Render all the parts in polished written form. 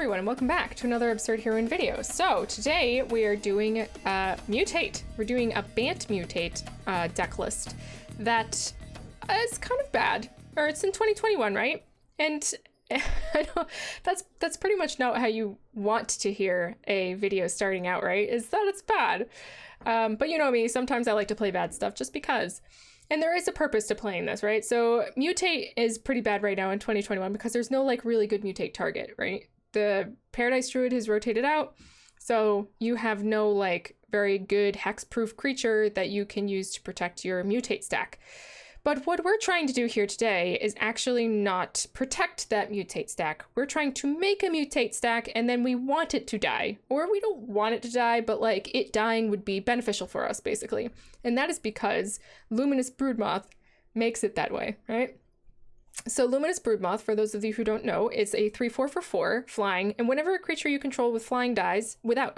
everyone, and welcome back to another Absurd Heroine video. So today we are doing Mutate. We're doing a Bant Mutate deck list that is kind of bad, or it's in 2021, right? And I know that's pretty much not how you want to hear a video starting out, right? Is that it's bad. But you know me, sometimes I like to play bad stuff just because. And there is a purpose to playing this, right? So Mutate is pretty bad right now in 2021 because there's no like really good Mutate target, right? The Paradise Druid has rotated out, so you have no like very good hex-proof creature that you can use to protect your Mutate stack. But what we're trying to do here today is actually not protect that Mutate stack. We're trying to make a Mutate stack and then we want it to die. Or we don't want it to die, but like it dying would be beneficial for us basically. And that is because Luminous Broodmoth makes it that way, right? So Luminous Broodmoth, for those of you who don't know, is a 3/4 for 4 flying, and whenever a creature you control with flying dies, without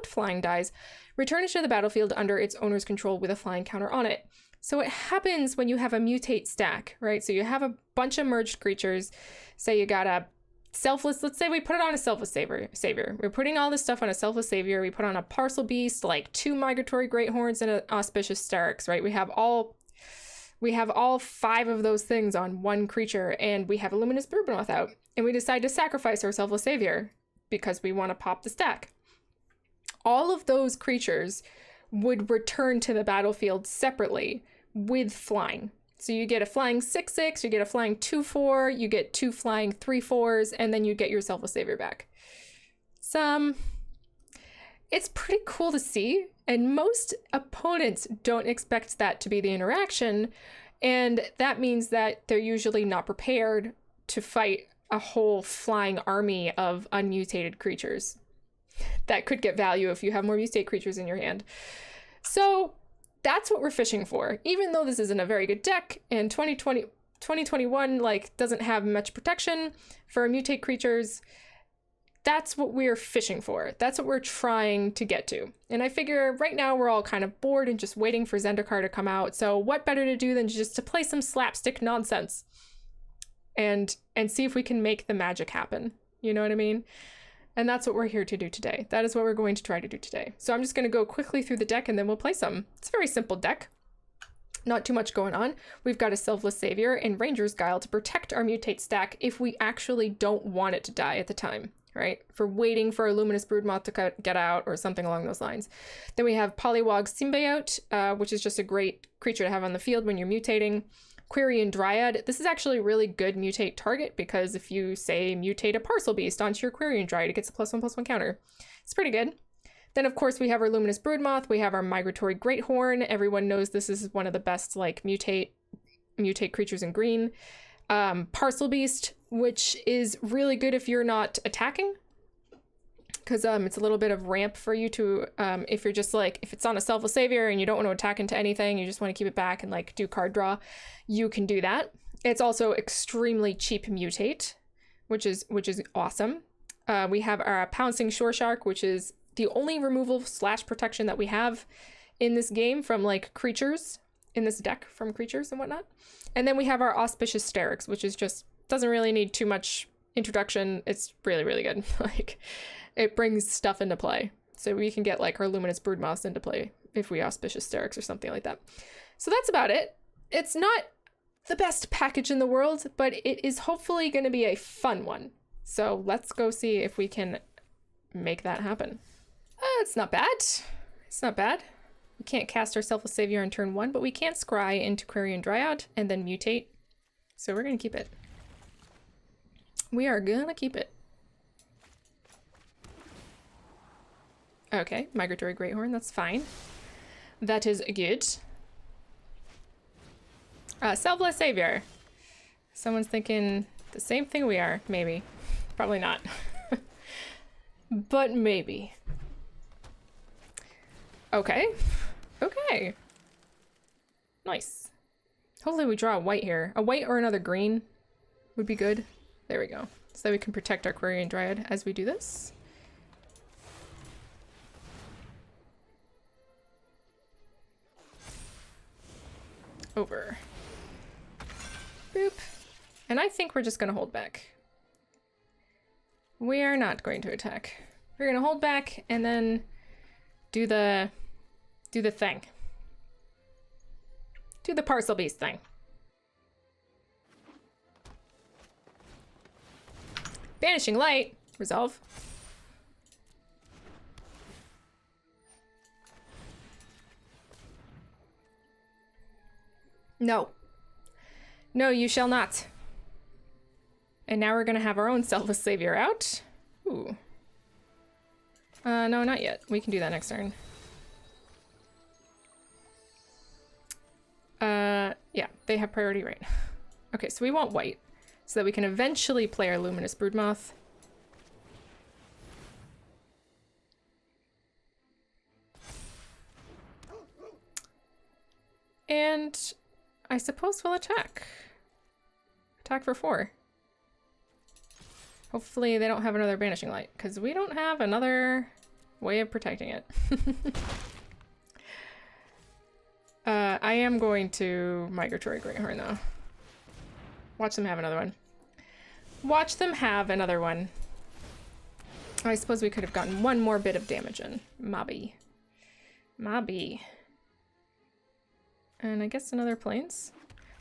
flying dies, return it to the battlefield under its owner's control with a flying counter on it. So it happens when you have a Mutate stack, right? So you have a bunch of merged creatures. Say you got a Selfless, let's say we put it on a Selfless Savior. We're putting all this stuff on a Selfless Savior. We put on a Parcel Beast, like 2 Migratory Greathorns and an Auspicious Starix, right? We have all 5 of those things on one creature, and we have a Luminous Broodmoth out, and we decide to sacrifice our Selfless Savior because we want to pop the stack. All of those creatures would return to the battlefield separately with flying. So you get a flying 6/6, you get a flying 2/4, you get 2 flying 3/4s, and then you get your Selfless Savior back. It's pretty cool to see, and most opponents don't expect that to be the interaction, and that means that they're usually not prepared to fight a whole flying army of unmutated creatures. That could get value if you have more mutate creatures in your hand. So that's what we're fishing for. Even though this isn't a very good deck, and 2021 like doesn't have much protection for mutate creatures, that's what we're fishing for. That's what we're trying to get to. And I figure right now we're all kind of bored and just waiting for Zendikar to come out. So what better to do than just to play some slapstick nonsense and see if we can make the magic happen. You know what I mean? And that's what we're here to do today. That is what we're going to try to do today. So I'm just going to go quickly through the deck and then we'll play some. It's a very simple deck. Not too much going on. We've got a Selfless Savior and Ranger's Guile to protect our Mutate stack if we actually don't want it to die at the time, right? For waiting for a Luminous Broodmoth to get out or something along those lines. Then we have Polywog Symbiote, which is just a great creature to have on the field when you're mutating. Quirion Dryad. This is actually a really good mutate target because if you, say, mutate a Parcel Beast onto your Quirion Dryad, it gets a +1/+1 counter. It's pretty good. Then, of course, we have our Luminous Broodmoth. We have our Migratory Greathorn. Everyone knows this is one of the best, like, mutate creatures in green. Parcel Beast, which is really good if you're not attacking, because it's a little bit of ramp for you to, if you're just like, if it's on a Selfless Savior and you don't want to attack into anything, you just want to keep it back and like do card draw, you can do that. It's also extremely cheap mutate, which is awesome. We have our Pouncing Shore Shark, which is the only removal / protection that we have in this game from like creatures, in this deck from creatures and whatnot. And then we have our Auspicious Starix, which is just, doesn't really need too much introduction. It's really, really good. Like, it brings stuff into play. So we can get like our Luminous Broodmoths into play if we Auspicious Starix or something like that. So that's about it. It's not the best package in the world, but it is hopefully going to be a fun one. So let's go see if we can make that happen. It's not bad. It's not bad. We can't cast our Selfless Savior on turn 1, but we can scry into Quirion Dryad and then mutate. So we're going to keep it. We are going to keep it. Okay, Migratory Greathorn, that's fine. That is good. Selfless Savior. Someone's thinking the same thing we are, maybe. Probably not. But maybe. Okay. Okay. Nice. Hopefully we draw a white here. A white or another green would be good. There we go. So that we can protect our Quirion Dryad as we do this. Over. Boop. And I think we're just gonna hold back. We are not going to attack. We're gonna hold back and then do the thing. Do the parcel beast thing. Banishing Light. Resolve. No. No, you shall not. And now we're gonna have our own Selfless Savior out. Ooh. No, not yet. We can do that next turn. Yeah, they have priority, right? Okay, so we want white, so that we can eventually play our Luminous Broodmoth. And I suppose we'll attack. Attack for 4. Hopefully they don't have another Banishing Light, because we don't have another way of protecting it. I am going to Migratory Greathorn though. Watch them have another one. Watch them have another one. I suppose we could have gotten one more bit of damage in. Mobby. Mobby. And I guess another Plains.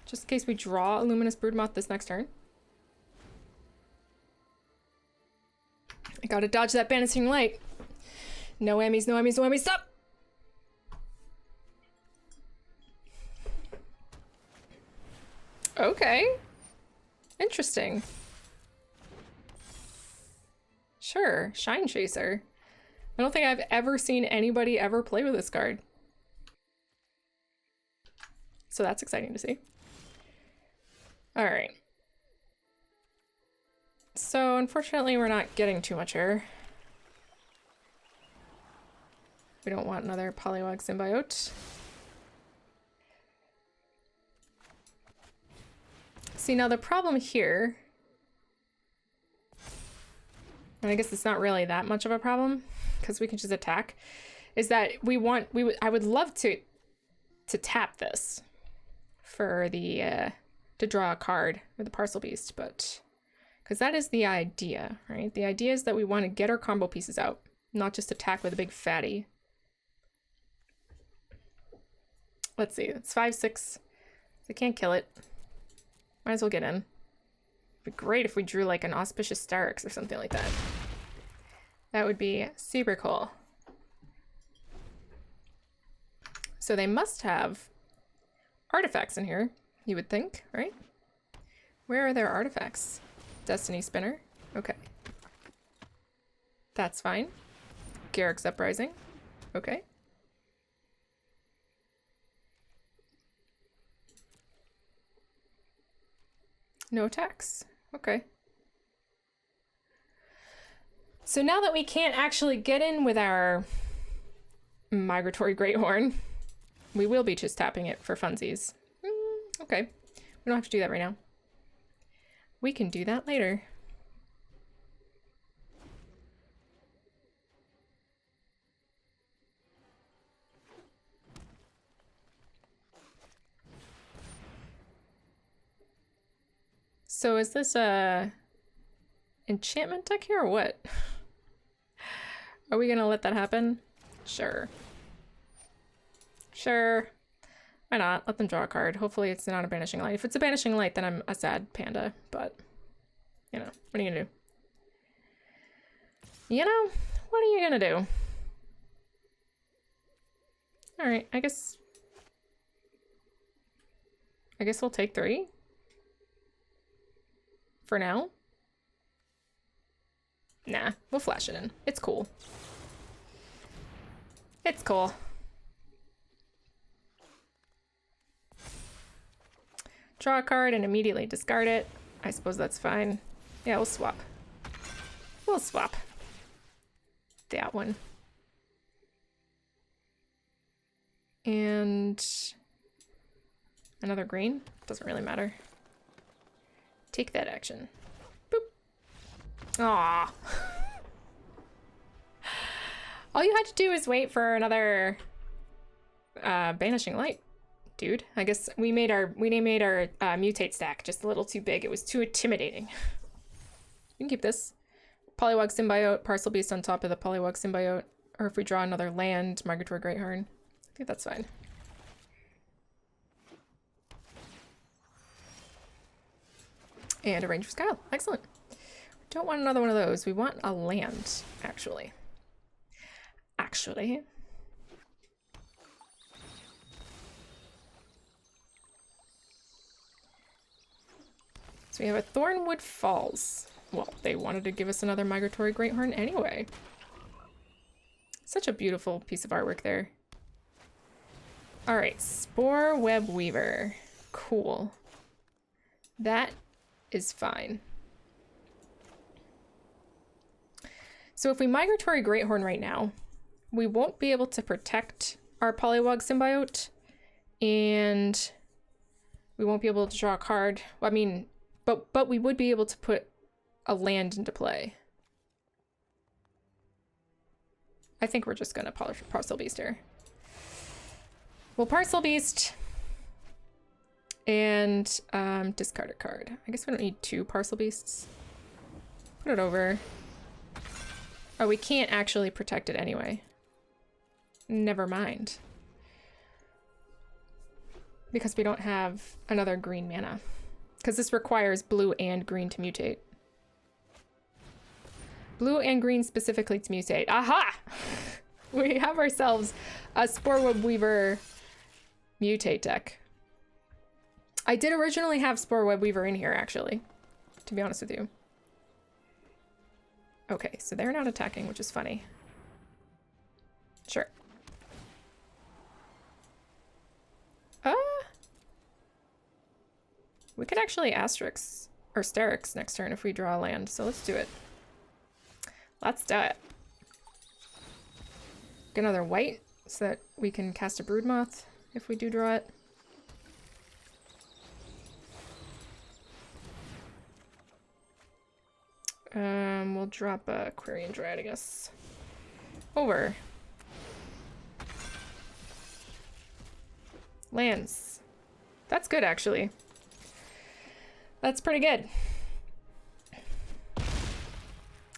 Just in case we draw a Luminous Broodmoth this next turn. I gotta dodge that Banishing Light. No whammies, no whammies, no whammies, stop! Okay. Interesting. Sure, Shine Chaser. I don't think I've ever seen anybody ever play with this card. So that's exciting to see. All right. So unfortunately, we're not getting too much here. We don't want another Poliwag Symbiote. See, now the problem here, and I guess it's not really that much of a problem because we can just attack, is that I would love to tap this for the to draw a card with the Parcel Beast, but because that is the idea, right? The idea is that we want to get our combo pieces out, not just attack with a big fatty. Let's see, it's 5/6. I can't kill it. Might as well get in. It'd be great if we drew like an Auspicious Starix or something like that. That would be super cool. So they must have artifacts in here, you would think, right? Where are their artifacts? Destiny Spinner. Okay. That's fine. Garrick's Uprising. Okay. No attacks. Okay. So now that we can't actually get in with our Migratory Greathorn, we will be just tapping it for funsies. Okay. We don't have to do that right now. We can do that later. So is this a enchantment deck here or what? Are we gonna let that happen? Sure. Sure. Why not? Let them draw a card. Hopefully it's not a Banishing Light. If it's a Banishing Light, then I'm a sad panda, but you know, what are you gonna do? You know, what are you gonna do? Alright, I guess we'll take 3. For now. Nah, we'll flash it in. It's cool. It's cool. Draw a card and immediately discard it. I suppose that's fine. Yeah, we'll swap. We'll swap. That one. And another green. Doesn't really matter. Take that action. Boop. Aww. All you had to do is wait for another Banishing Light, dude. I guess we made our mutate stack just a little too big. It was too intimidating. You can keep this. Polywog Symbiote, Parcel Beast on top of the Polywog Symbiote, or if we draw another land, Migratory Greathorn. I think that's fine. And a Ranger's Guile. Excellent. We don't want another one of those. We want a land, actually. So we have a Thornwood Falls. Well, they wanted to give us another Migratory Greathorn anyway. Such a beautiful piece of artwork there. All right, Spore Web Weaver. Cool. That is fine. So if we Migratory Greathorn right now, we won't be able to protect our Polywog Symbiote, and we won't be able to draw a card. Well, I mean, but we would be able to put a land into play. I think we're just gonna Parcel Beast here. We'll Parcel Beast and discard a card. I guess we don't need 2 Parcel Beasts. Put it over. Oh, we can't actually protect it anyway. Never mind. Because we don't have another green mana. Because this requires blue and green to mutate. Blue and green specifically to mutate. Aha! We have ourselves a Spore Web Weaver mutate deck. I did originally have Spore Web Weaver in here, actually, to be honest with you. Okay, so they're not attacking, which is funny. Sure. We could actually Asterix or Sterix next turn if we draw a land, so let's do it. Let's do it. Get another white so that we can cast a Broodmoth if we do draw it. We'll drop a Aquarian Dryad, I guess. Over. Lands. That's good, actually. That's pretty good.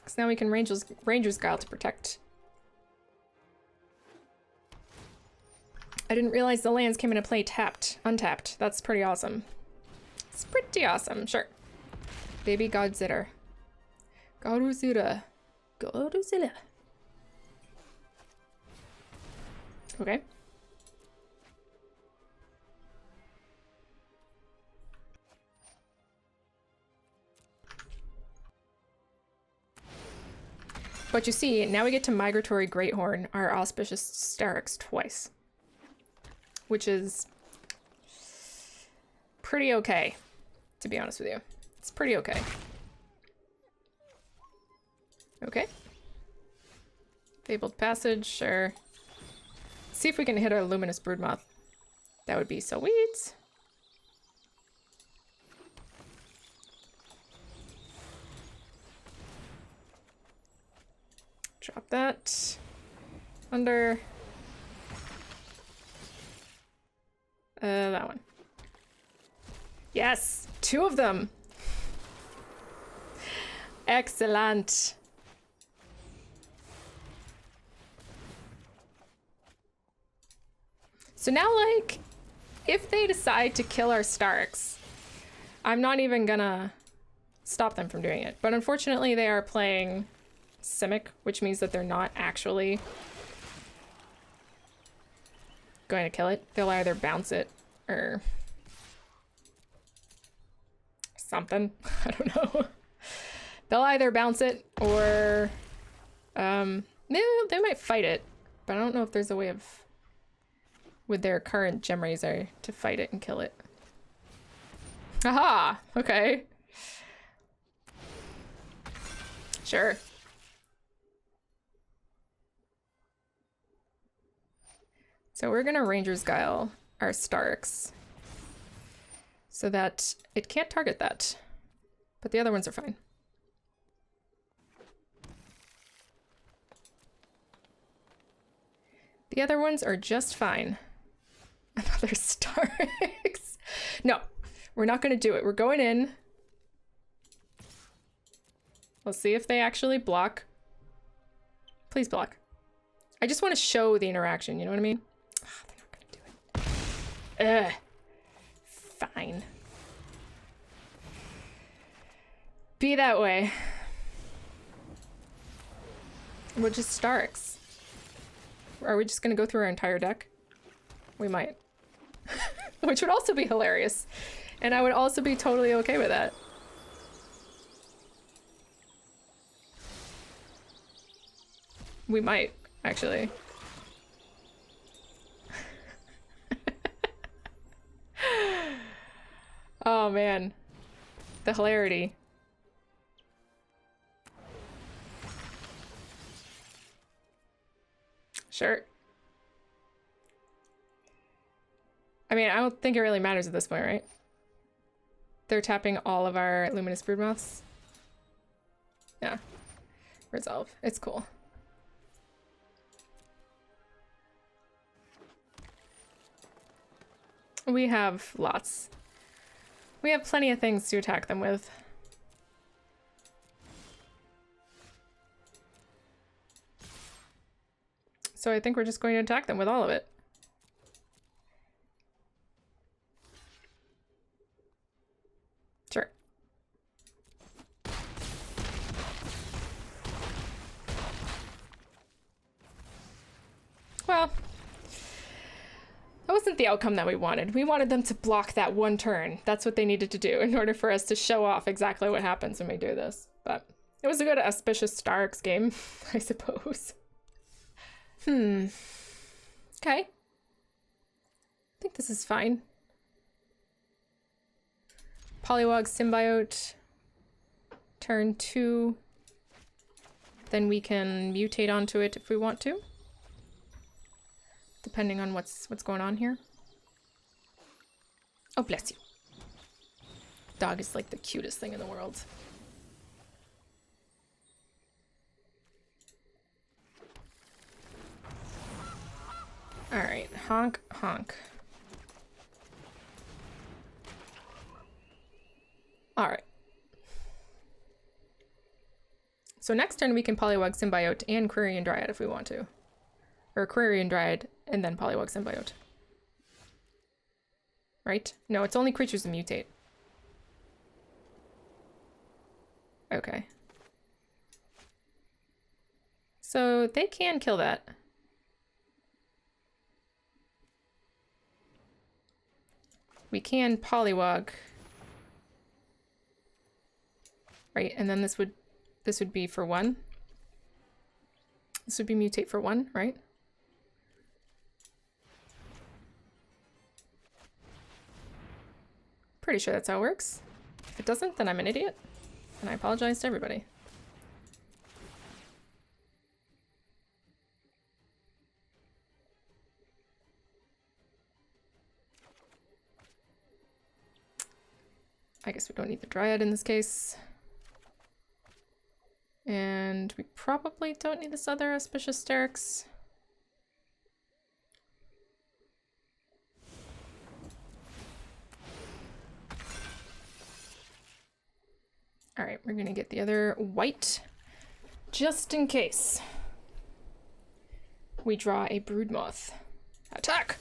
So now we can Ranger's Guile to protect. I didn't realize the lands came into play untapped. That's pretty awesome. It's pretty awesome, sure. Baby Godzilla. Godzilla. Okay. But you see, now we get to Migratory Greathorn, our Auspicious Sterix twice. Which is pretty okay, to be honest with you. It's pretty okay. Okay. Fabled Passage, sure. See if we can hit our Luminous Broodmoth. That would be so sweet. Drop that. Under. That one. Yes! 2 of them! Excellent! So now, like, if they decide to kill our Starks, I'm not even gonna stop them from doing it. But unfortunately, they are playing Simic, which means that they're not actually going to kill it. They'll either bounce it or something. I don't know. They'll either bounce it or they might fight it, but I don't know if there's a way of, with their current Gemrazor, to fight it and kill it. Aha! Okay. Sure. So we're gonna Ranger's Guile our Starks so that it can't target that, but the other ones are fine. The other ones are just fine. Another Starks. No, we're not gonna do it. We're going in. Let's see if they actually block. Please block. I just want to show the interaction, you know what I mean? Oh, they're not gonna do it. Ugh. Fine. Be that way. We'll just Starks. Are we just gonna go through our entire deck? We might. Which would also be hilarious. And I would also be totally okay with that. We might, actually. Oh man. The hilarity. Sure. I mean, I don't think it really matters at this point, right? They're tapping all of our Luminous Broodmoths. Yeah. Resolve. It's cool. We have lots. We have plenty of things to attack them with. So I think we're just going to attack them with all of it. Sure. Well, that wasn't the outcome that we wanted. We wanted them to block that one turn. That's what they needed to do in order for us to show off exactly what happens when we do this. But it was a good Auspicious Starks game, I suppose. Okay. I think this is fine. Polywog Symbiote. Turn 2. Then we can mutate onto it if we want to. Depending on what's going on here. Oh, bless you. Dog is like the cutest thing in the world. All right, honk, honk. All right. So next turn we can Polywog Symbiote and Quirion Dryad if we want to. Or Quirion Dryad and then Polywog Symbiote. Right? No, it's only creatures that mutate. Okay. So they can kill that. We can Polywog. Right, and then this would be for 1. This would be mutate for 1, right? Pretty sure that's how it works. If it doesn't, then I'm an idiot. And I apologize to everybody. I guess we don't need the Dryad in this case. And we probably don't need this other Auspicious Starks. All right, we're gonna get the other white just in case. We draw a Broodmoth. Attack!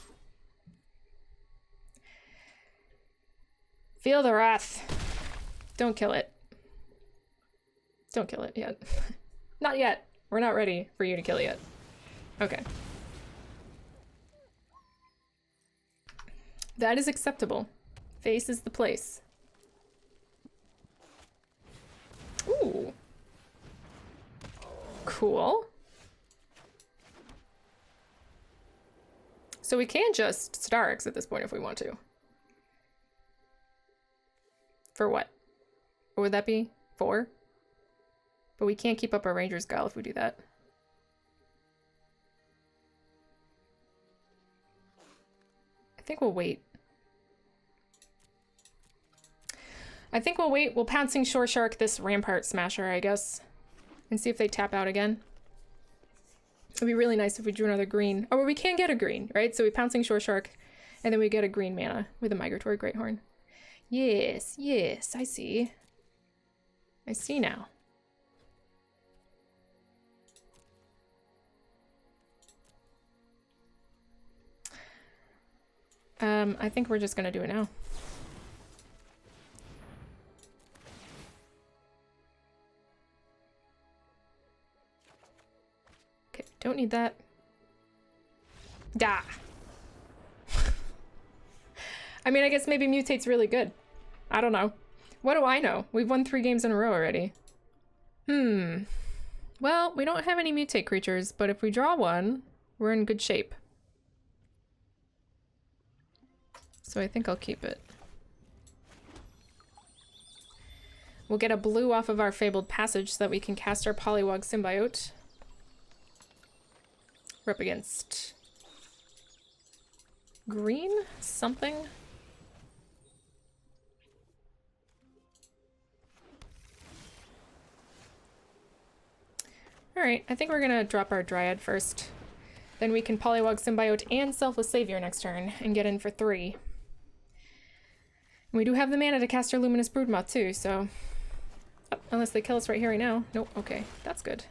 Feel the wrath. Don't kill it. Don't kill it yet. Not yet. We're not ready for you to kill it yet. Okay. That is acceptable. Face is the place. Ooh. Cool. So we can just Starks at this point if we want to. For what? What would that be? 4? But we can't keep up our Ranger's Guile if we do that. I think we'll wait. I think we'll wait. We'll Pouncing Shore Shark this Rampart Smasher, I guess. And see if they tap out again. It'd be really nice if we drew another green. Oh, well, we can get a green, right? So we Pouncing Shore Shark, and then we get a green mana with a Migratory Greathorn. Yes, yes, I see. I see now. I think we're just gonna do it now. Okay, don't need that. Da. I mean, I guess maybe Mutate's really good. I don't know. What do I know? We've won 3 games in a row already. Well, we don't have any Mutate creatures, but if we draw one, we're in good shape. So I think I'll keep it. We'll get a blue off of our Fabled Passage so that we can cast our Polywog Symbiote. We're up against green something. Alright, I think we're gonna drop our Dryad first. Then we can Polywog Symbiote and Selfless Savior next turn and get in for 3. And we do have the mana to cast our Luminous Broodmoth too, so... Oh, unless they kill us right here, right now. Nope, okay, that's good.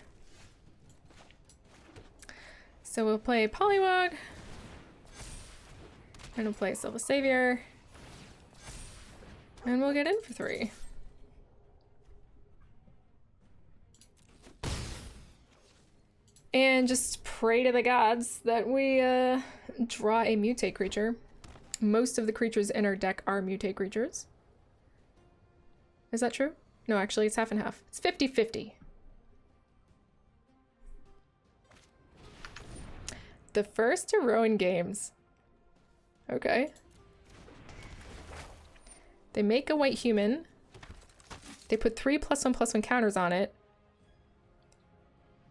So we'll play Polywog. And we'll play Selfless Savior. And we'll get in for 3. And just pray to the gods that we draw a Mutate creature. Most of the creatures in our deck are Mutate creatures. Is that true? No, actually it's half and half. It's 50-50. The first Heroine games. Okay. They make a white human. They put 3 +1/+1 counters on it.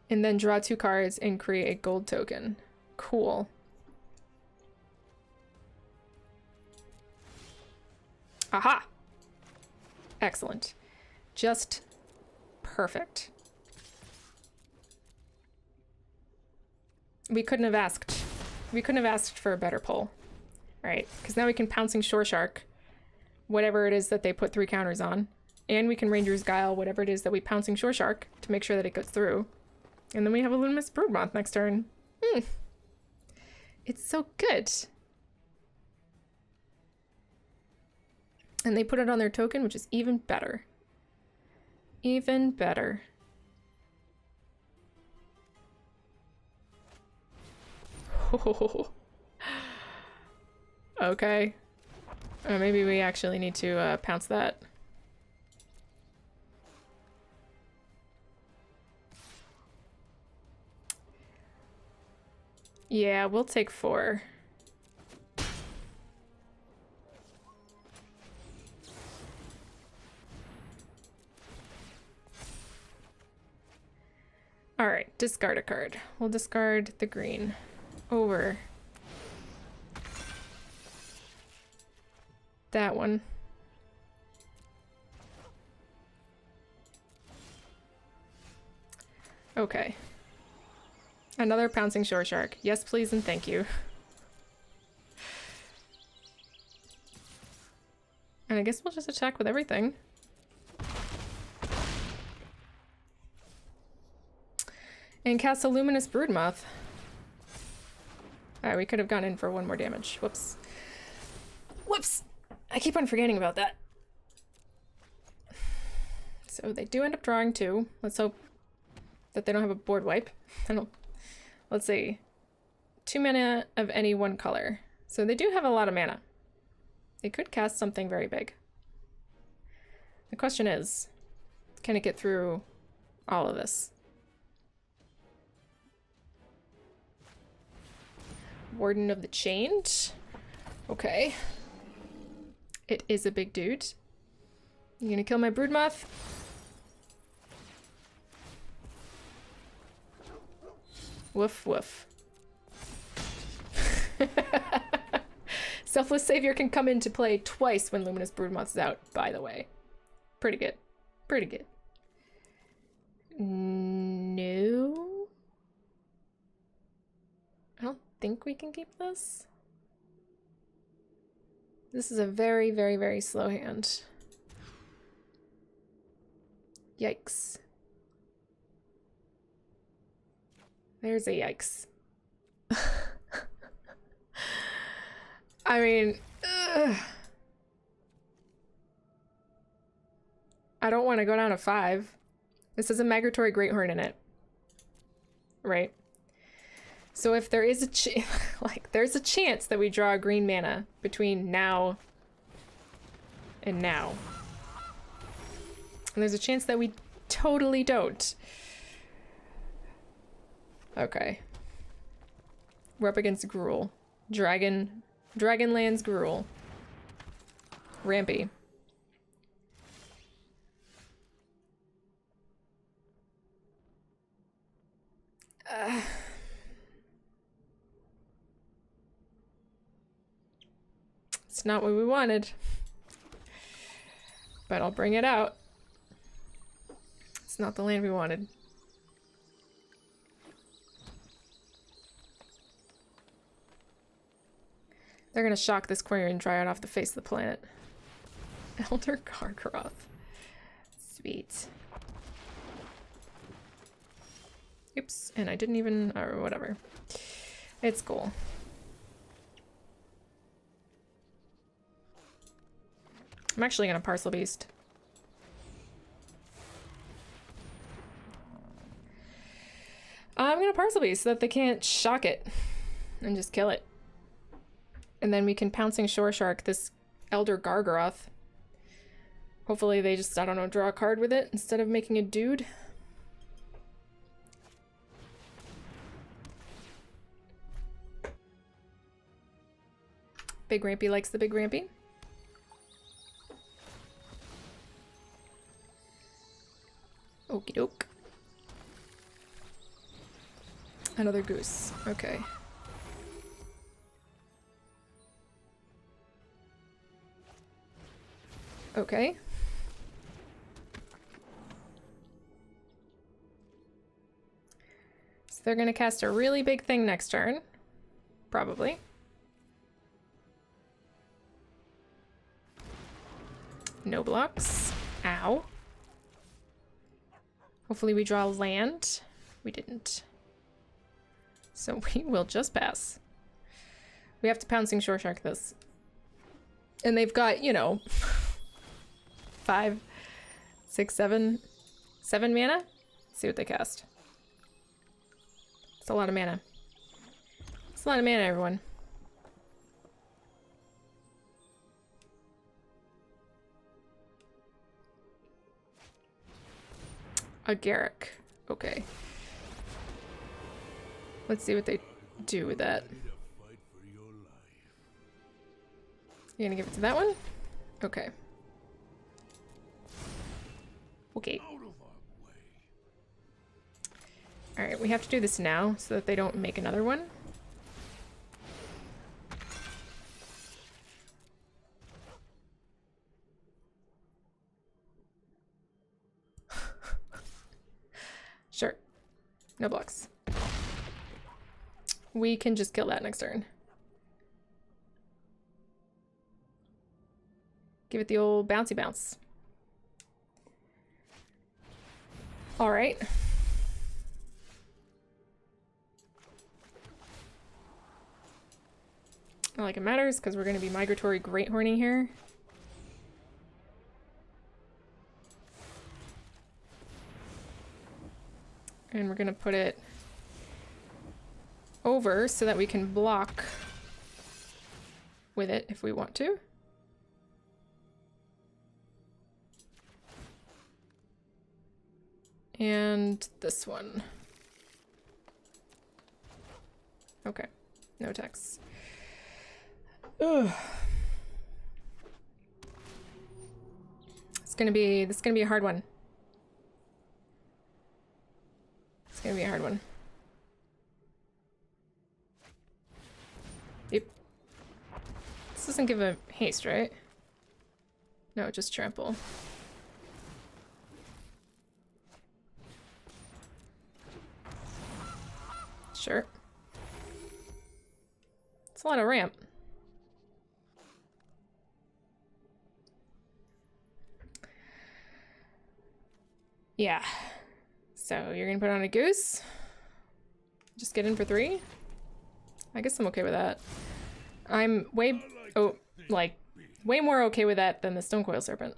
And then draw 2 cards and create a gold token. Cool. Aha! Excellent. Just perfect. We couldn't have asked for a better pull. Alright, because now we can Pouncing Shore Shark, whatever it is that they put 3 counters on. And we can Ranger's Guile, whatever it is that we Pouncing Shore Shark, to make sure that it goes through. And then we have a Luminous Broodmoth next turn. It's so good. And they put it on their token, which is even better. Even better. Oh. Okay. Maybe we actually need to pounce that. Yeah, we'll take 4. Alright, discard a card. We'll discard the green over that one. Okay. Another Pouncing Shore Shark. Yes, please, and thank you. And I guess we'll just attack with everything. And cast a Luminous Broodmoth. Alright, we could have gone in for 1 more damage. Whoops. Whoops! I keep on forgetting about that. So they do end up drawing 2. Let's hope that they don't have a board wipe. I don't... Let's see. 2 mana of any 1 color. So they do have a lot of mana. They could cast something very big. The question is, can it get through all of this? Warden of the Chained. Okay. It is a big dude. You gonna kill my Broodmoth? Woof woof. Selfless Savior can come into play twice when Luminous Broodmoth's out, by the way. Pretty good. Pretty good. No. I don't think we can keep this. This is a very, very, very slow hand. Yikes. There's a yikes. I mean, I don't want to go down to 5. This has a Migratory Greathorn in it. Right? So if there is a there's a chance that we draw a green mana between now and now. And there's a chance that we totally don't. Okay. We're up against Gruul. Dragonlands Gruul. Rampy. It's not what we wanted. But I'll bring it out. It's not the land we wanted. They're gonna shock this corner and dry it off the face of the planet. Elder Gargaroth. Sweet. Oops, and I didn't even, or whatever. It's cool. I'm actually gonna Parcel Beast. I'm gonna Parcel Beast so that they can't shock it and just kill it. And then we can Pouncing Shore Shark this Elder Gargaroth. Hopefully they just, I don't know, draw a card with it instead of making a dude. Big Rampy likes the Big Rampy. Okie doke. Another goose. Okay. Okay. So they're gonna cast a really big thing next turn. Probably. No blocks. Ow. Hopefully we draw land. We didn't. So we will just pass. We have to Pouncing Shore Shark this. And they've got, you know, 5, 6, 7 mana? Let's see what they cast. It's a lot of mana. It's a lot of mana, everyone. A Garrick. Okay. Let's see what they do with that. You're gonna give it to that one? Okay. Okay. Alright, we have to do this now so that they don't make another one. Sure. No blocks. We can just kill that next turn. Give it the old bouncy bounce. All right. Not like it matters because we're going to be Migratory Greathorning here. And we're going to put it over so that we can block with it if we want to. And this one. Okay, no text. Ugh. This is gonna be a hard one. It's gonna be a hard one. Yep. This doesn't give a haste, right? No, just trample. Sure. It's a lot of ramp. Yeah. So you're gonna put on a goose? Just get in for 3? I guess I'm okay with that. I'm way, like, way more okay with that than the Stonecoil Serpent.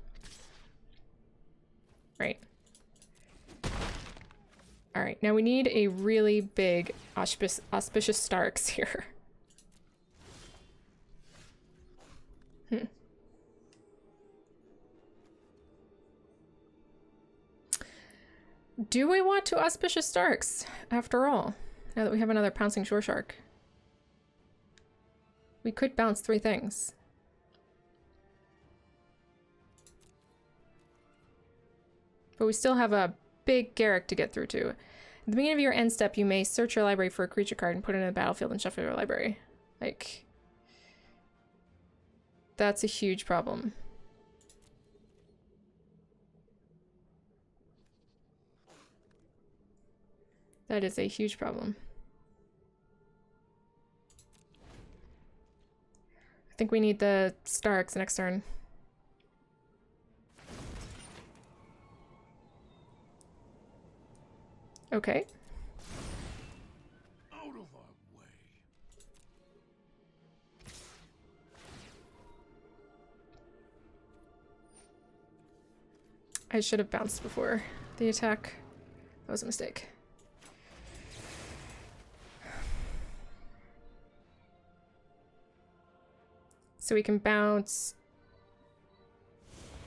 Right. Alright, now we need a really big Auspicious Starks here. Do we want to Auspicious Starks, after all? Now that we have another Pouncing Shore Shark. We could bounce 3 things. But we still have a big Garrick to get through to. At the beginning of your end step, you may search your library for a creature card and put it in the battlefield and shuffle your library. Like, that's a huge problem. That is a huge problem. I think we need the Starks next turn. Okay. Out of our way. I should have bounced before the attack. That was a mistake. So we can bounce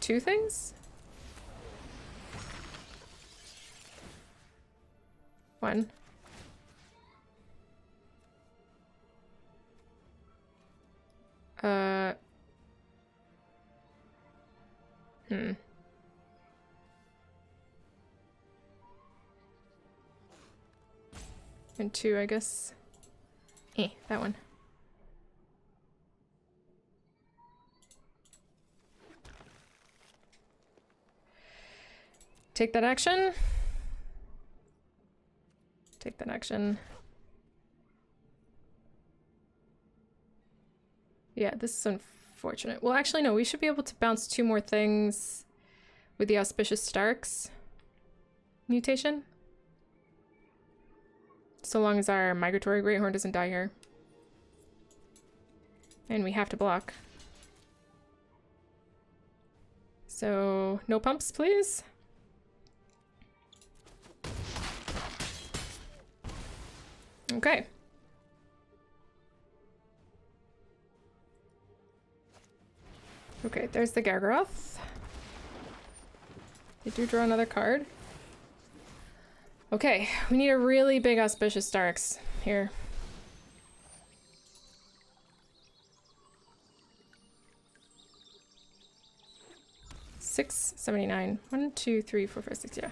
2 things? 1. And 2, I guess. That one. Take that action. Take that action. Yeah, this is unfortunate. Well, actually, no, we should be able to bounce 2 more things with the Auspicious Starks mutation. So long as our Migratory Greathorn doesn't die here. And we have to block. So, no pumps, please. Okay. Okay, there's the Gargaroth. They do draw another card. Okay, we need a really big Auspicious Starks here. $6.79. 1, 2, 3, 4, 5, 6, yeah.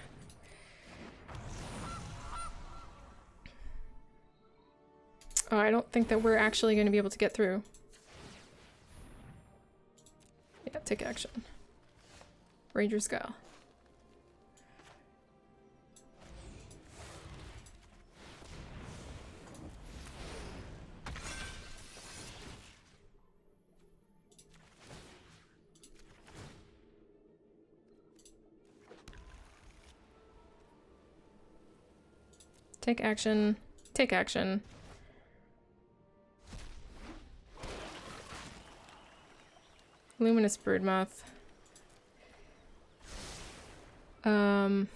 Oh, I don't think that we're actually going to be able to get through. Yeah, take action. Ranger's Guile. Take action. Take action. Luminous Broodmoth. Oh,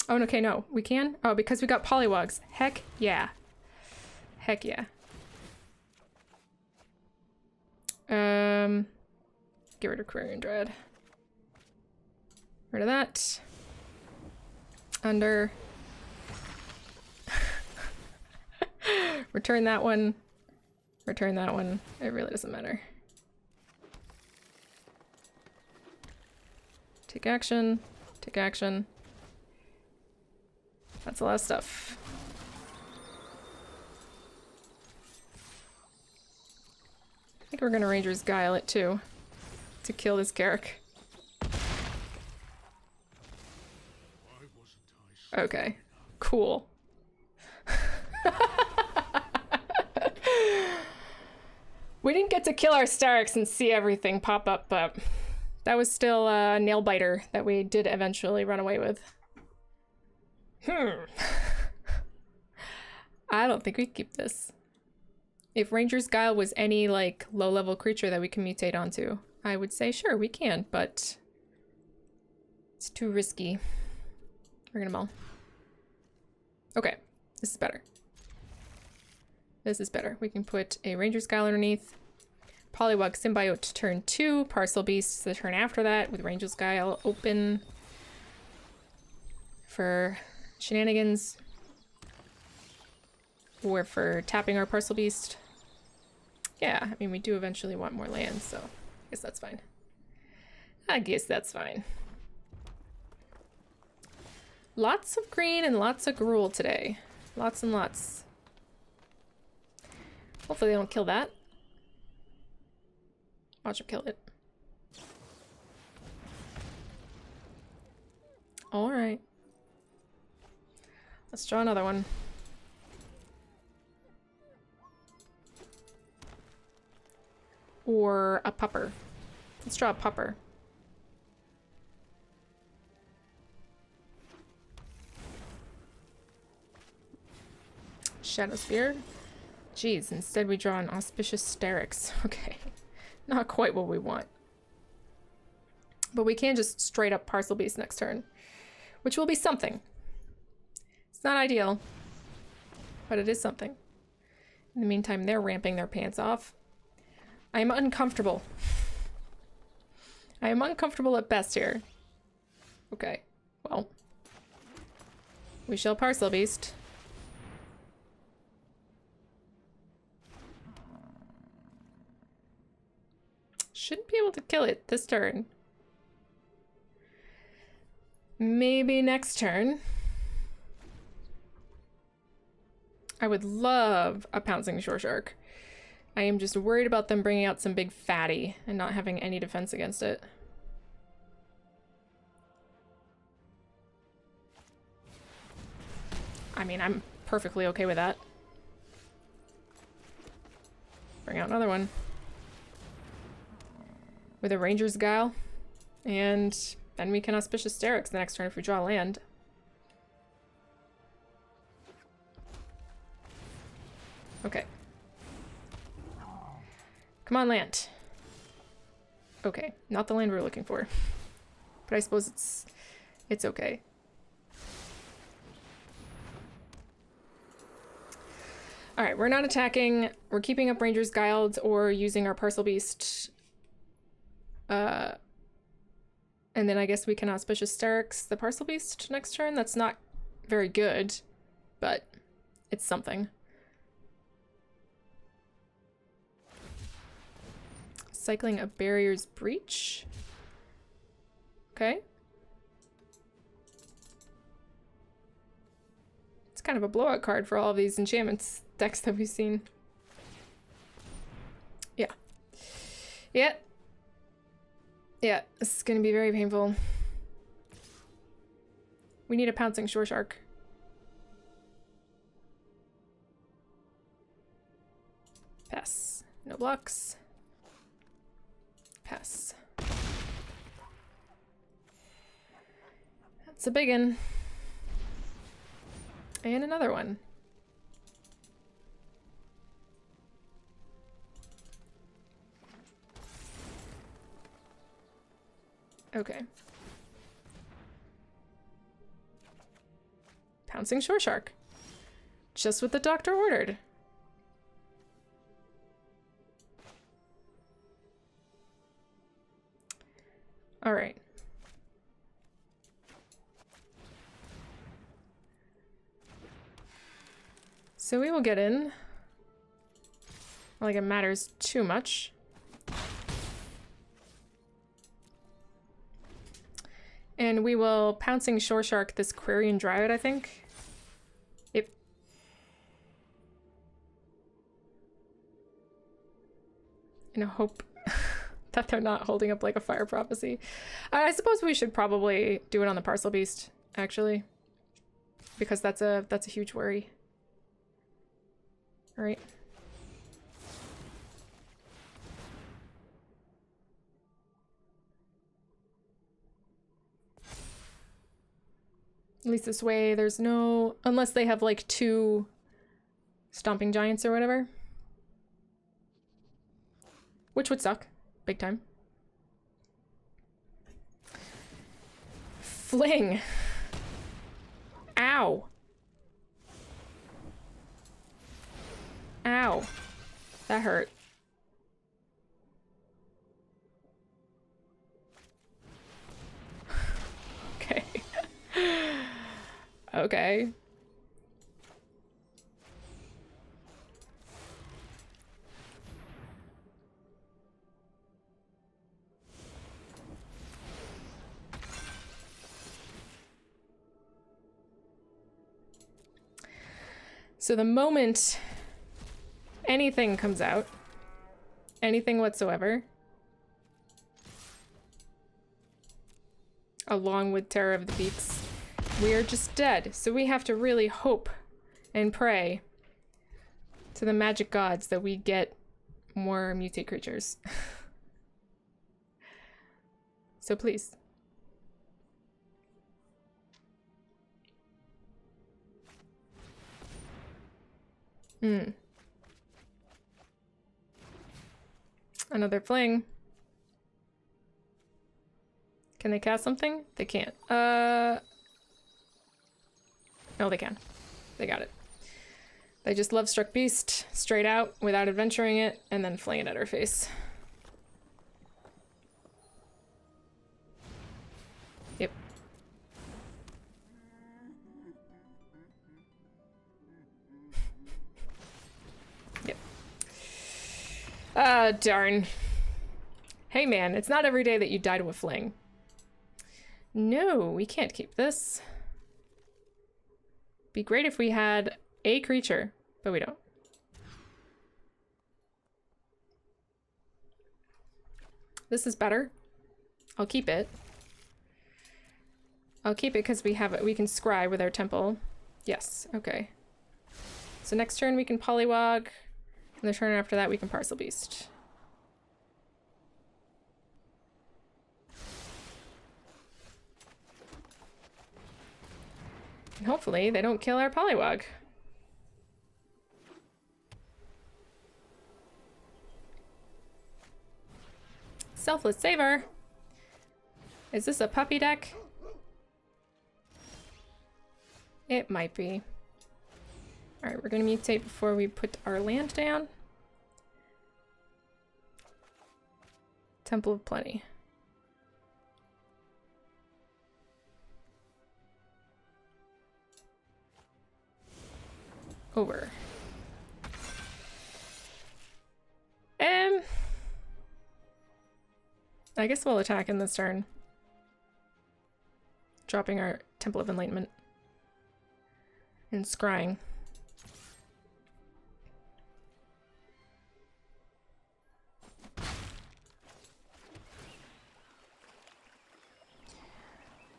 okay, no. We can? Oh, because we got Polywogs. Heck yeah. Heck yeah. Get rid of Quarian Dread. Rid of that. Under. Return that one. Return that one. It really doesn't matter. Take action. Take action. That's a lot of stuff. I think we're gonna Ranger's Guile it too. To kill this Garrick. Okay. Cool. We didn't get to kill our Starks and see everything pop up, but that was still a nail biter that we did eventually run away with. I don't think we keep this. If Ranger's Guile was any, like, low-level creature that we can mutate onto, I would say, sure, we can, but it's too risky. We're gonna mull. Okay, this is better. This is better. We can put a Ranger's Guile underneath. Polywog Symbiote turn 2, Parcel Beast the turn after that, with Ranger's Guile open for shenanigans. Or for tapping our Parcel Beast. Yeah, I mean, we do eventually want more land, so I guess that's fine. I guess that's fine. Lots of green and lots of gruel today. Lots and lots. Hopefully they don't kill that. Watch them kill it. Alright. Let's draw another one. Or a pupper. Let's draw a pupper. Shadow Spear. Jeez, instead we draw an Auspicious Sterix. Okay. Not quite what we want. But we can just straight up Parcel Beast next turn. Which will be something. It's not ideal. But it is something. In the meantime, they're ramping their pants off. I am uncomfortable. I am uncomfortable at best here. Okay. Well. We shall Parcel Beast. Shouldn't be able to kill it this turn. Maybe next turn. I would love a Pouncing Shore Shark. I am just worried about them bringing out some big fatty and not having any defense against it. I mean, I'm perfectly okay with that. Bring out another one. With a Ranger's Guile. And then we can Auspicious Sterix the next turn if we draw land. Okay. Come on, land. Okay, not the land we're looking for. But I suppose it's okay. Alright, we're not attacking. We're keeping up Ranger's Guild or using our Parcel Beast. And then I guess we can Auspicious Sterix the Parcel Beast next turn. That's not very good, but it's something. Cycling a Barrier's Breach. Okay. It's kind of a blowout card for all of these enchantments decks that we've seen. Yeah. Yeah. Yeah, this is gonna be very painful. We need a Pouncing Shore Shark. Pass. No blocks. Pass. That's a big one. And another one. Okay. Pouncing Shore Shark. Just what the doctor ordered. All right. So we will get in. Not like it matters too much. And we will Pouncing Shore Shark this Quarian Dryad, I think. Yep. In a hope that they're not holding up like a Fire Prophecy. I suppose we should probably do it on the Parcel Beast, actually. Because that's a huge worry. Alright. At least this way there's no... Unless they have like 2 Stomping Giants or whatever. which would suck big time. Fling. Ow. Ow. That hurt. Okay. Okay. So the moment anything comes out, anything whatsoever, along with Terror of the Peaks, we are just dead. So we have to really hope and pray to the magic gods that we get more mutate creatures. So please. Another fling. Can they cast something? They can't. No, they can. They got it. They just love Struck Beast straight out without adventuring it and then fling it at her face. Yep. Yep. Ah, darn. Hey man, it's not every day that you die to a fling. No, we can't keep this. Be great if we had a creature, but we don't. This is better. I'll keep it. I'll keep it because we have it. We can scry with our temple. Yes, okay. So next turn we can Polywog, and the turn after that we can Parcel Beast. And hopefully they don't kill our Polywog. Selfless Saver. Is this a puppy deck? It might be. Alright, we're gonna mutate before we put our land down. Temple of Plenty. Over. I guess we'll attack in this turn. Dropping our Temple of Enlightenment. And scrying.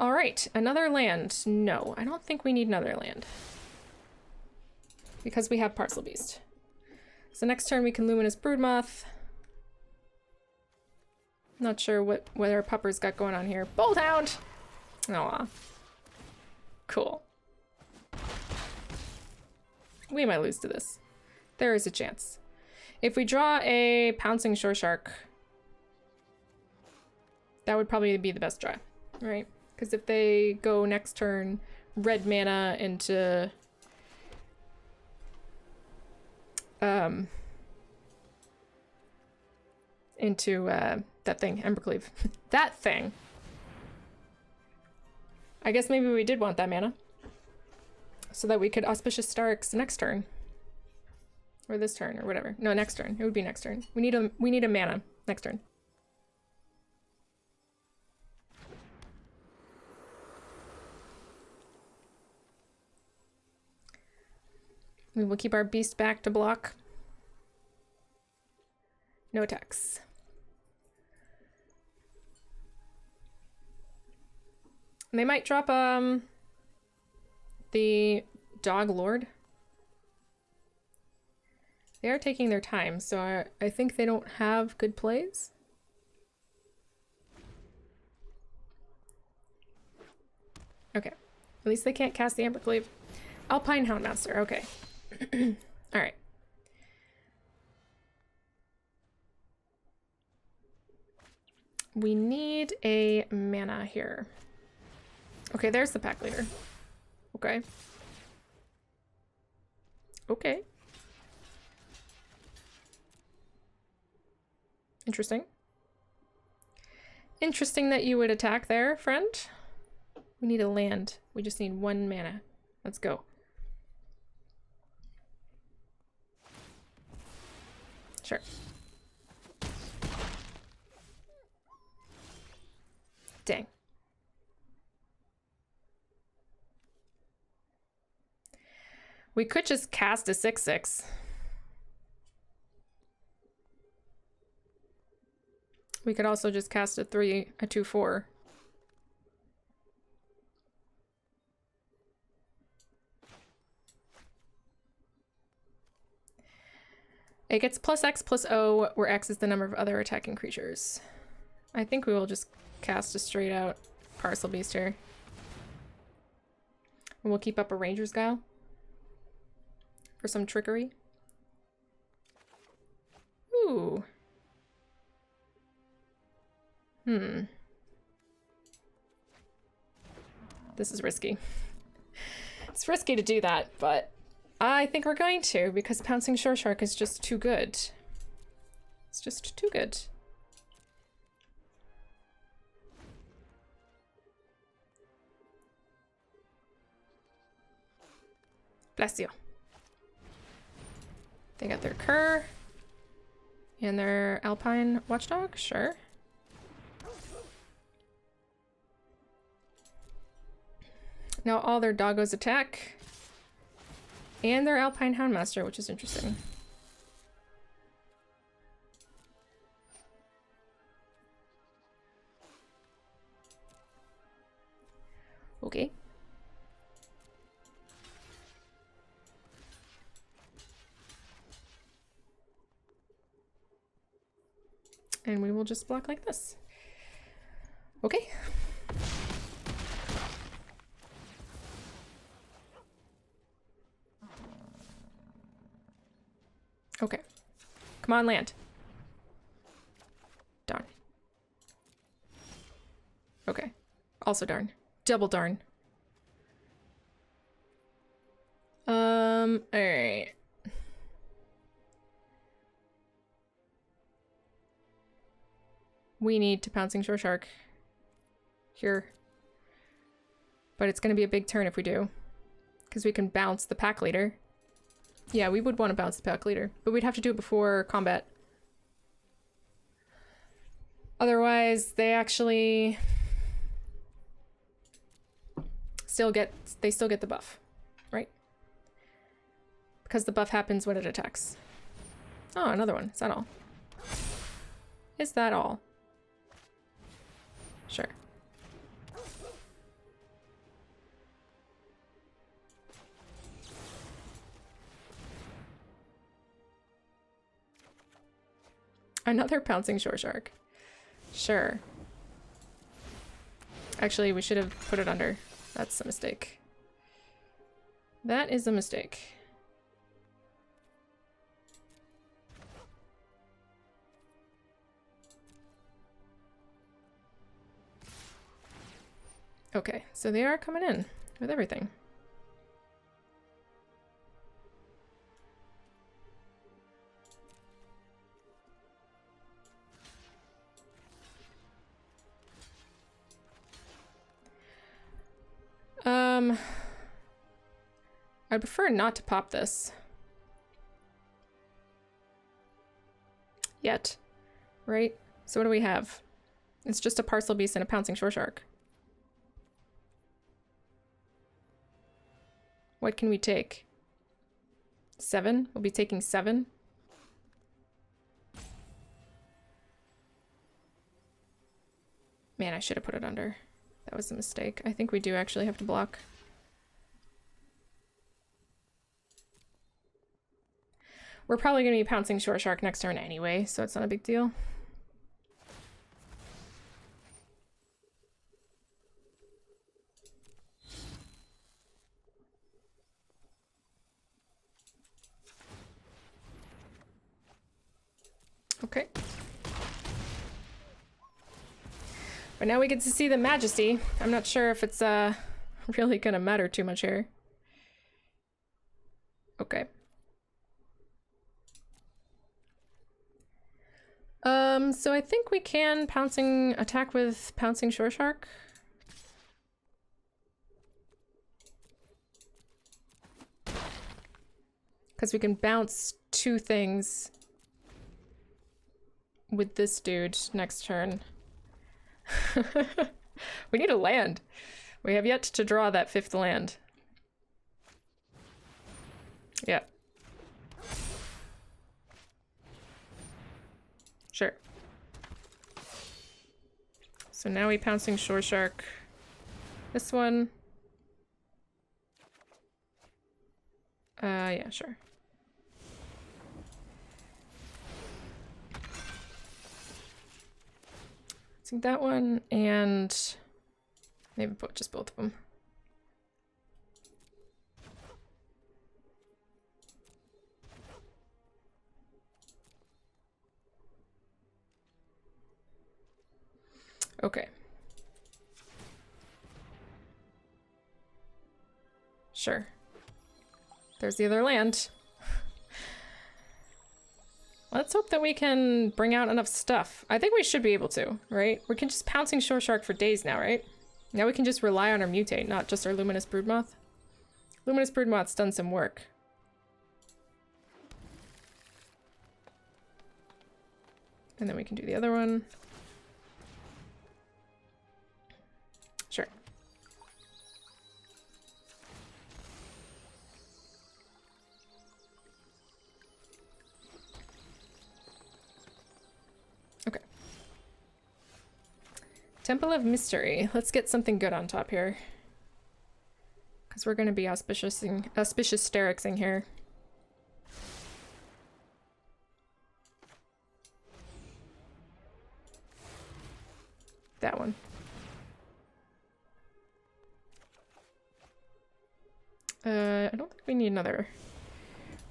Alright, another land. No, I don't think we need another land. Because we have Parcel Beast. So next turn we can Luminous Broodmoth. Not sure what our pupper's got going on here. Bolt Hound! Aw. Cool. We might lose to this. There is a chance. If we draw a Pouncing Shore Shark, that would probably be the best draw, right? Because if they go next turn red mana into that thing, Embercleave. That thing. I guess maybe we did want that mana. So that we could Auspicious Starks next turn. Or this turn, or whatever. No, next turn. It would be next turn. We need a mana next turn. We will keep our beast back to block. No attacks. They might drop the Dog Lord. They are taking their time, so I think they don't have good plays. Okay. At least they can't cast the Embercleave. Alpine Houndmaster, okay. Alright. We need a mana here. Okay, there's the pack leader. Okay. Okay. Interesting. Interesting that you would attack there, friend. We need a land. We just need 1 mana. Let's go. Sure. Dang. We could just cast a 6/6. We could also just cast a 2/4. It gets +X+O, where X is the number of other attacking creatures. I think we will just cast a straight out Parcel Beast here. And we'll keep up a Ranger's Guile for some trickery. Ooh. This is risky. It's risky to do that, but I think we're going to, because Pouncing Shore Shark is just too good. It's just too good. Bless you. They got their Cur and their Alpine Watchdog, sure. Now all their doggos attack. And their Alpine Houndmaster, which is interesting. Okay. And we will just block like this. Okay. Okay. Come on, land. Darn. Okay. Also darn. Double darn. Alright. We need to Pouncing Shore Shark here. But it's gonna be a big turn if we do. Because we can bounce the pack leader. Yeah, we would want to bounce the pack leader, but we'd have to do it before combat. Otherwise, they actually still get the buff, right? Because the buff happens when it attacks. Oh, another one. Is that all? Is that all? Sure. Another Pouncing Shore Shark. Sure. Actually, we should have put it under. That's a mistake. That is a mistake. Okay, so they are coming in with everything. I'd prefer not to pop this. Yet. Right? So what do we have? It's just a Parcel Beast and a Pouncing Shore Shark. What can we take? 7? We'll be taking 7. Man, I should have put it under. That was a mistake. I think we do actually have to block. We're probably going to be Pouncing Shore Shark next turn anyway, so it's not a big deal. Okay. But now we get to see the Majesty. I'm not sure if it's really gonna matter too much here. Okay. So I think we can attack with Pouncing Shore Shark. Because we can bounce 2 things with this dude next turn. We need a land. We have yet to draw that 5th land. Yeah. Sure. So now we Pouncing Shore Shark. This one. Yeah, sure. I think that one, and maybe put just both of them. Okay. Sure. There's the other land. Let's hope that we can bring out enough stuff. I think we should be able to, right? We can just Pouncing Shore Shark for days now, right? Now we can just rely on our Mutate, not just our Luminous Broodmoth. Luminous Broodmoth's done some work. And then we can do the other one. Sure. Okay. Temple of Mystery. Let's get something good on top here. Because we're going to be auspicious Sterixing here. That one. I don't think we need another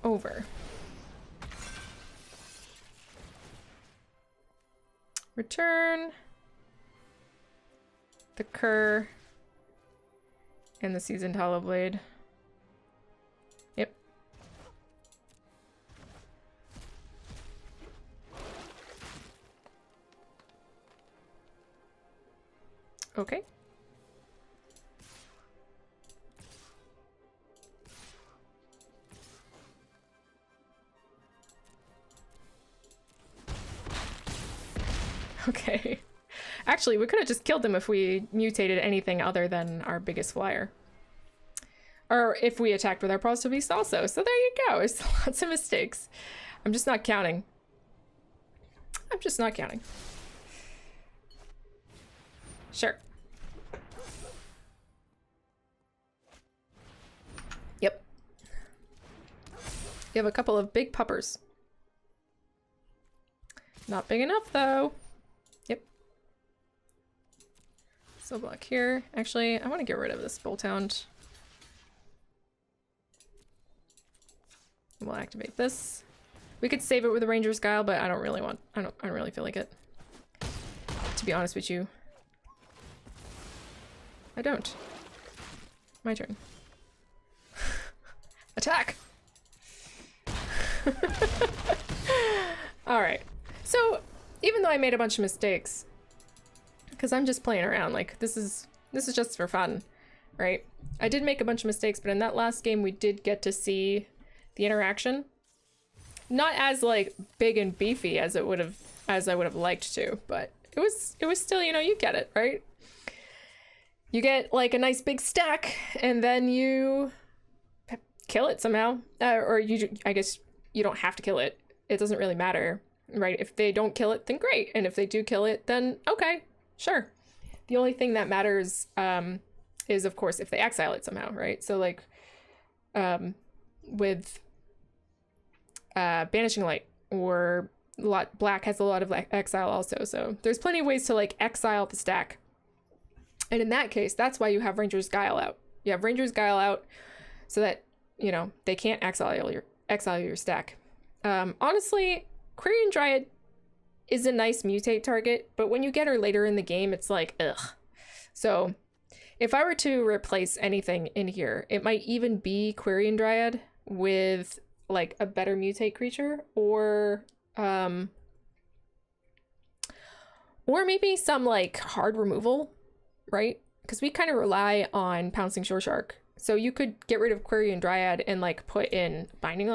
over. Return the Cur and the Seasoned Hollowblade. Yep. Okay. Okay. Actually, we could have just killed them if we mutated anything other than our biggest flyer. Or if we attacked with our Pros to Beast also. So there you go. It's lots of mistakes. I'm just not counting. I'm just not counting. Sure. Yep. You have a couple of big puppers. Not big enough though. Yep. So block here. Actually, I want to get rid of this Bolt Hound. We'll activate this. We could save it with a Ranger's Guile, but I don't really feel like it. To be honest with you. I don't. My turn. Attack! Alright. So, even though I made a bunch of mistakes, because I'm just playing around, like, this is just for fun, right? I did make a bunch of mistakes, but in that last game we did get to see the interaction. Not as, like, big and beefy as I would have liked to, but it was still, you know, you get it, right? You get, like, a nice big stack, and then you kill it somehow. Or I guess you don't have to kill it. It doesn't really matter, right? If they don't kill it, then great. And if they do kill it, then okay, sure. The only thing that matters is, of course, if they exile it somehow, right? So, like, with Banishing Light, or Black has a lot of exile also. So there's plenty of ways to, like, exile the stack. And in that case, that's why you have Ranger's Guile out. You have Ranger's Guile out so that, you know, they can't exile your stack. Honestly, Quirion Dryad is a nice mutate target, but when you get her later in the game, it's like, ugh. So if I were to replace anything in here, it might even be Quirion Dryad with like a better mutate creature, or maybe some like hard removal, right? Because we kind of rely on Pouncing Shore Shark. So you could get rid of Quirion Dryad and like put in Banishing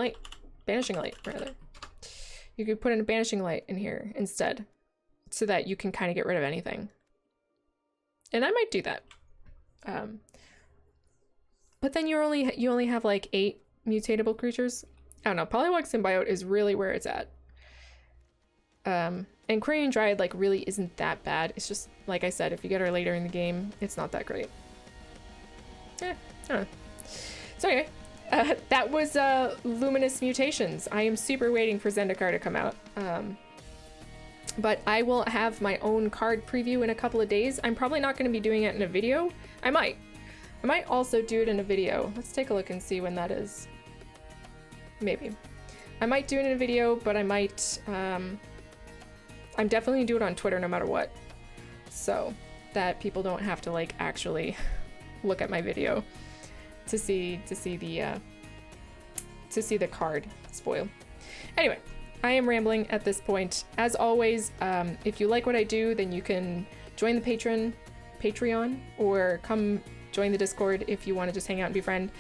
Light rather. You could put in a Banishing Light in here instead, so that you can kind of get rid of anything. And I might do that. But then you only have like 8 mutatable creatures. I don't know. Polywog Symbiote is really where it's at. And Quirion Dryad like really isn't that bad. It's just, like I said, if you get her later in the game, it's not that great. I don't know. So anyway, that was Luminous Mutations. I am super waiting for Zendikar to come out. But I will have my own card preview in a couple of days. I'm probably not going to be doing it in a video. I might also do it in a video. Let's take a look and see when that is. Maybe. I might do it in a video, but I might, I'm definitely gonna do it on Twitter no matter what. So that people don't have to like actually look at my video to see the card spoil. Anyway, I am rambling at this point. As always, if you like what I do, then you can join the Patreon, or come join the Discord if you want to just hang out and be friend.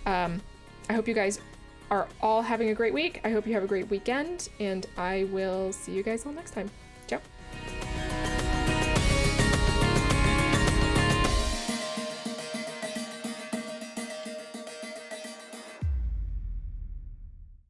I hope you guys are all having a great week. I hope you have a great weekend, and I will see you guys all next time.